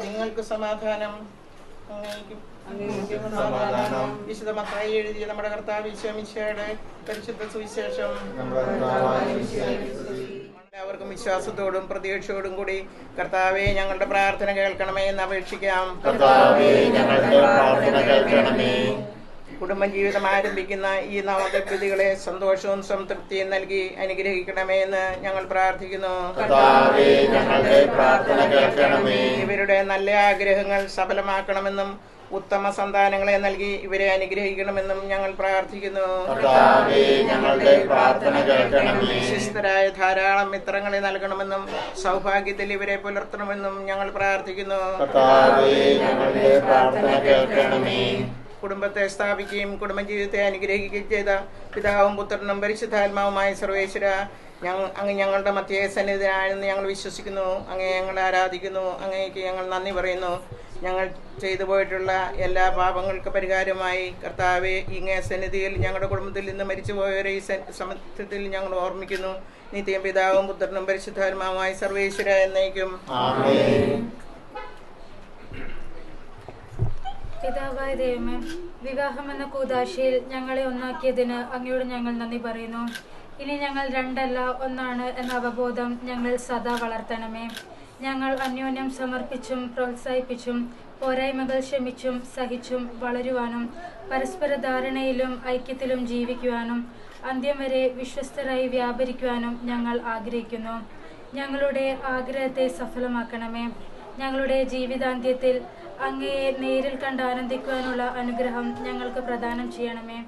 നിങ്ങൾക്ക് സമാധാനം. വിശുദ്ധ മത്തായി എഴുതിയ നമ്മുടെ കർത്താവ് ഈശോമിശിഹായുടെ പരിശുദ്ധ സുവിശേഷം. എല്ലാവർക്കും വിശ്വാസത്തോടും പ്രതീക്ഷയോടും കൂടി കർത്താവേ ഞങ്ങളുടെ പ്രാർത്ഥന കേൾക്കണമേ എന്ന് അപേക്ഷിക്കാം. കുടുംബജീവിതം ആരംഭിക്കുന്ന ഈ നവദമ്പതികളെ സന്തോഷവും സംതൃപ്തിയും നൽകി അനുഗ്രഹിക്കണമേ എന്ന് ഞങ്ങൾ പ്രാർത്ഥിക്കുന്നു. ഇവരുടെ നല്ല ആഗ്രഹങ്ങൾ സഫലമാക്കണമെന്നും ഉത്തമ സന്താനങ്ങളെ നൽകി ഇവരെ അനുഗ്രഹിക്കണമെന്നും ഞങ്ങൾ പ്രാർത്ഥിക്കുന്നു. വിശ്വസ്തരായ ധാരാളം മിത്രങ്ങളെ നൽകണമെന്നും സൗഭാഗ്യത്തിൽ ഇവരെ പുലർത്തണമെന്നും ഞങ്ങൾ പ്രാർത്ഥിക്കുന്നു. കുടുംബത്തെ സ്ഥാപിക്കുകയും കുടുംബജീവിതത്തെ അനുഗ്രഹിക്കുകയും ചെയ്ത പിതാവും പുത്രനും പരിശുദ്ധാത്മാവുമായ സർവേശ്വര, അങ്ങ് ഞങ്ങളുടെ മധ്യേ സന്നിധിയാണെന്ന് ഞങ്ങൾ വിശ്വസിക്കുന്നു. അങ്ങേ ഞങ്ങൾ ആരാധിക്കുന്നു. അങ്ങേക്ക് ഞങ്ങൾ നന്ദി പറയുന്നു. ഞങ്ങൾ ചെയ്തു പോയിട്ടുള്ള എല്ലാ പാപങ്ങൾക്ക് പരിഹാരമായി കർത്താവെ ഇങ്ങേ സന്നിധിയിൽ ഞങ്ങളുടെ കുടുംബത്തിൽ നിന്ന് മരിച്ചുപോയവരെ ഈ സമത്വത്തിൽ ഞങ്ങൾ ഓർമ്മിക്കുന്നു. നിത്യം പിതാവും പുത്രനും പരിശുദ്ധാത്മാവുമായ സർവേശ്വര എന്നേക്കും. പിതാവായ ദൈവമേ, വിവാഹം എന്ന കൂദാശയിൽ ഞങ്ങളെ ഒന്നാക്കിയതിന് അങ്ങയോട് ഞങ്ങൾ നന്ദി പറയുന്നു. ഇനി ഞങ്ങൾ രണ്ടല്ല ഒന്നാണ് എന്ന അവബോധം ഞങ്ങളിൽ സദാ വളർത്തണമേ. ഞങ്ങൾ അന്യോന്യം സമർപ്പിച്ചും പ്രോത്സാഹിപ്പിച്ചും പോരായ്മകൾ ക്ഷമിച്ചും സഹിച്ചും വളരുവാനും പരസ്പര ധാരണയിലും ഐക്യത്തിലും ജീവിക്കുവാനും അന്ത്യം വരെ വിശ്വസ്തരായി വ്യാപരിക്കുവാനും ഞങ്ങൾ ആഗ്രഹിക്കുന്നു. ഞങ്ങളുടെ ആഗ്രഹത്തെ സഫലമാക്കണമേ. ഞങ്ങളുടെ ജീവിതാന്ത്യത്തിൽ അങ്ങയെ നേരിൽ കണ്ട് ആനന്ദിക്കുവാനുള്ള അനുഗ്രഹം ഞങ്ങൾക്ക് പ്രദാനം ചെയ്യണമേ.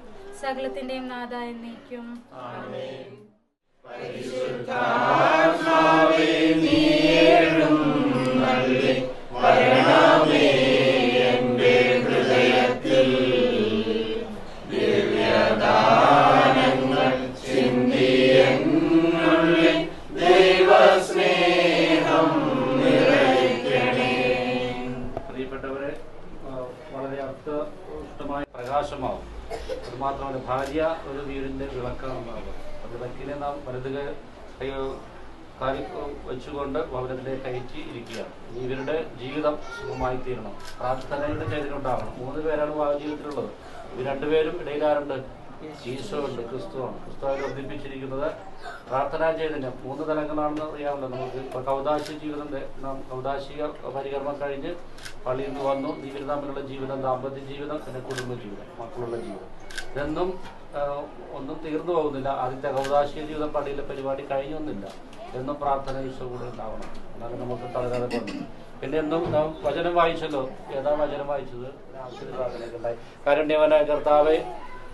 സകലത്തിന്റെയും നാഥ എന്നേക്കും. പ്രിയപ്പെട്ടവരെ, വളരെ അർത്ഥപൂർണമായ പ്രകാശമാവും. അതുമാത്രമല്ല, ഭാര്യ ഒരു വീടിന്റെ വിളക്കാണ്. വിളക്കിനെ നാം വലത് കാലി വെച്ചുകൊണ്ട് ഭവനത്തിലേക്ക് കയറ്റി ഇരിക്കുകയാണ്. ഇവരുടെ ജീവിതം സുഖമായി തീരണം. പ്രാർത്ഥനയുടെ ചെയ്തിട്ടുണ്ടാകണം. 3 പേരാണ് വിവാഹ ജീവിതത്തിലുള്ളത്. ഇവർ 2 പേരും ഇടയിലാറുണ്ട്. ഈശോ ഉണ്ട്, ക്രിസ്തുവാണ്. ക്രിസ്തുവായി ബന്ധിപ്പിച്ചിരിക്കുന്നത് പ്രാർത്ഥനാ ചൈതന്യം 3 തലങ്ങളാണെന്ന് അറിയാമല്ലോ നമുക്ക്. ഇപ്പോൾ കൗദാശിക ജീവിതം, നാം കൗദാശിക പരികർമ്മം കഴിഞ്ഞ് പള്ളിയിൽ നിന്ന് വന്നു. ഇവർ തമ്മിലുള്ള ജീവിതം, ദാമ്പത്യ ജീവിതം, പിന്നെ കുടുംബ ജീവിതം, മക്കളുള്ള ജീവിതം, ഇതൊന്നും ഒന്നും തീർന്നു പോകുന്നില്ല. ആദ്യത്തെ കൗദാശിക ജീവിതം പള്ളിയിലെ പരിപാടി കഴിഞ്ഞൊന്നുമില്ല. എന്നും പ്രാർത്ഥന ഈശോ കൂടെ ഉണ്ടാവണം. എന്നാലും നമുക്ക് തളരാതെ പോകുന്നു. പിന്നെ എന്നും നാം വചനം വായിച്ചല്ലോ. ഏതാ വചനം വായിച്ചത്? പ്രാർത്ഥനയ്ക്കുണ്ടായി. കാരുണ്യവാനായ കർത്താവേ,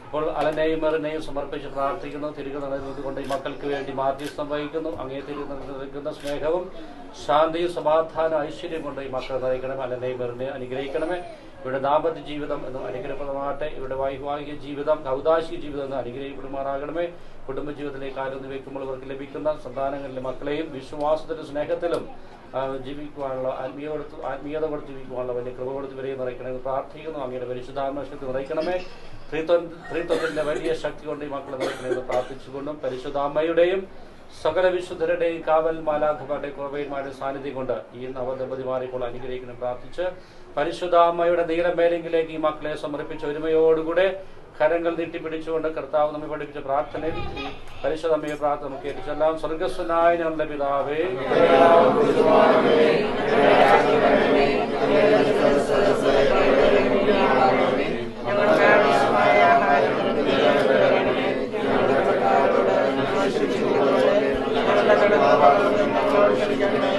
ഇപ്പോൾ അലനെയും മെറിനെയും സമർപ്പിച്ച് പ്രാർത്ഥിക്കുന്നു. തിരികെ നടന്നുകൊണ്ട് ഈ മക്കൾക്ക് വേണ്ടി മാധ്യസ്ഥം വഹിക്കുന്നു. അങ്ങേ തിരികെ നിൽക്കുന്ന സ്നേഹവും ശാന്തിയും സമാധാനം ഐശ്വര്യം കൊണ്ട് ഈ മക്കളെ നയിക്കണമേ. അലനെയും മെറിനെയും അനുഗ്രഹിക്കണമേ. ഇവിടെ ദാമ്പത്യ ജീവിതം എന്നും അനുഗ്രഹപ്രദമാകട്ടെ. ഇവിടെ വൈവാഹിക ജീവിതം, കൗദാശിക ജീവിതം എന്നും അനുഗ്രഹിക്കപ്പെടുമാറാകണമേ. കുടുംബജീവിതത്തിലേക്ക് ആലോചന വയ്ക്കുമ്പോൾ അവർക്ക് ലഭിക്കുന്ന സന്താനങ്ങളിലെ മക്കളെയും വിശ്വാസത്തിലും സ്നേഹത്തിലും ജീവിക്കുവാനുള്ള ആത്മീയത കൊടുത്ത് ജീവിക്കുവാനുള്ള വലിയ കൃപ കൊടുത്ത് വരെയും നിറയ്ക്കണമെന്ന് പ്രാർത്ഥിക്കുന്നു. അങ്ങയുടെ പരിശുദ്ധാത്മശക്തി നിറയ്ക്കണമേ. ത്രിത്വത്തിന്റെ വലിയ ശക്തി കൊണ്ട് ഈ മക്കളെ നിറയ്ക്കണമെന്ന് പ്രാർത്ഥിച്ചുകൊണ്ടും പരിശുദ്ധാമ്മയുടെയും സകല വിശുദ്ധരുടെയും കാവൽ മാലാഖമാരുടെയും കൃപയുമാരുടെ സാന്നിധ്യം കൊണ്ട് ഈ നവദമ്പതിമാരെ ഇപ്പോൾ അനുഗ്രഹിക്കണം പ്രാർത്ഥിച്ച് പരിശുദ്ധാമ്മയുടെ നീലമേലെങ്കിലേക്ക് ഈ മക്കളെ സമർപ്പിച്ച ഒരുമയോടുകൂടെ കരങ്ങൾ നീട്ടിപ്പിടിച്ചുകൊണ്ട് കർത്താവ് നമ്മെ പഠിപ്പിച്ച പ്രാർത്ഥനയിൽ ഈ പരിശുദ്ധ അമ്മയെ പ്രാർത്ഥന നമുക്ക് ഏൽപ്പിച്ചെല്ലാം. സ്വർഗസ്വനായ ഞങ്ങളുടെ പിതാവേ, ഞങ്ങളുടെ